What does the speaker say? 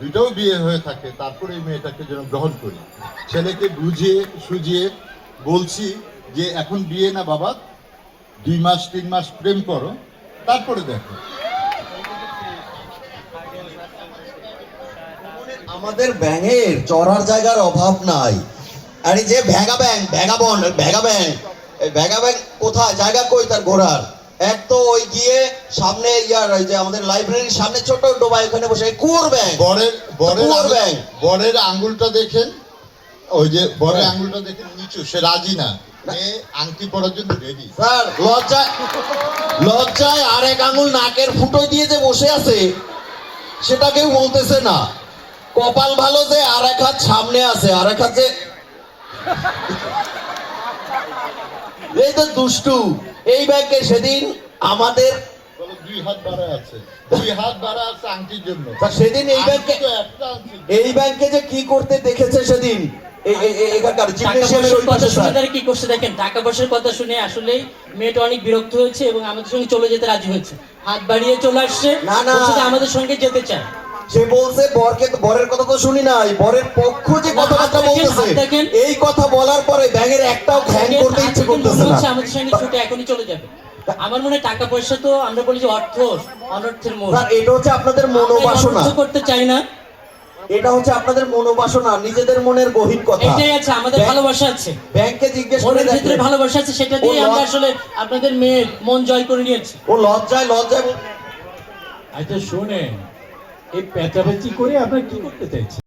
দুইটাও বিয়ে হয়ে থাকে, তারপরে এই মেয়েটাকে যেন গ্রহণ করি। ছেলেকে বুঝিয়ে সুজিয়ে বলছি যে এখন বিয়ে না বাবা, 2 মাস 3 মাস প্রেম করো, তারপরে দেখো। আমাদের ব্যাঙের চড়ার জায়গার অভাব নাই। আর এই যে ভেগা ব্যাং, ভেগা ব্যাং কোথায় জায়গা কই তার ঘোরার? এক তো ওই গিয়ে সামনে ওই যে আমাদের লাইব্রেরির সামনে ছোট ডোবা, ওখানে বসে কুয়োর ব্যাং। বরের আঙ্গুলটা দেখেন, ওই যে বরের আঙ্গুলটা দেখেন নিচু, সে রাজি না, আংটি পরার জন্য রেডি। স্যার লজ্জায় আরেক আঙ্গুল নাকের ফুটোয় দিয়ে যে বসে আছে সেটা কেউ বলতেছে না। কপাল ভালো যে আর এক হাত সামনে আছে, আর এক হাত যে এই তো দুষ্টু। এই ব্যাংকে সেদিন আমাদের 2 হাত বাড়া আছে, 2 হাত বাড়া আছে আংটির জন্য। সেদিন এই ব্যাংকে যে কি করতে দেখেছে সেদিন কি করছে দেখেন, টাকা পয়সার কথা শুনে আসলে মেয়েটা অনেক বিরক্ত হয়েছে এবং আমাদের সঙ্গে চলে যেতে রাজি হয়েছে, হাত বাড়িয়ে চলে আসছে, আমাদের সঙ্গে যেতে চায়। সে বলছে বরের কথা তো শুনি নাই, বরের পক্ষ যে কথাবার্তা বলতেছে, এই কথা বলার পরে ব্যাঙের একটাও ধ্যান করতে ইচ্ছে করতেছে না, আমাদের সঙ্গে ছুটে এখনই চলে যাবে। আমার মনে হয় টাকা পয়সা তো আমরা বলি যে অর্থ অনর্থের মোহ, এটা হচ্ছে আপনাদের মনোবাসনা, করতে চাই না, এটা হচ্ছে আপনাদের মনোবাসনা, নিজেদের মনের গহীন কথা। এটাই আছে, আমাদের ভালোবাসা আছে, ব্যাংকে জিজ্ঞেস করে মনের ভিতরে ভালোবাসা আছে, সেটা দিয়ে আমরা আসলে আপনাদের মেয়ের মন জয় করে নিয়েছি। ও লজ্জায় আচ্ছা শোনেন, এই পেঁচাপেচি করে আপনারা কি করতে চাইছেন?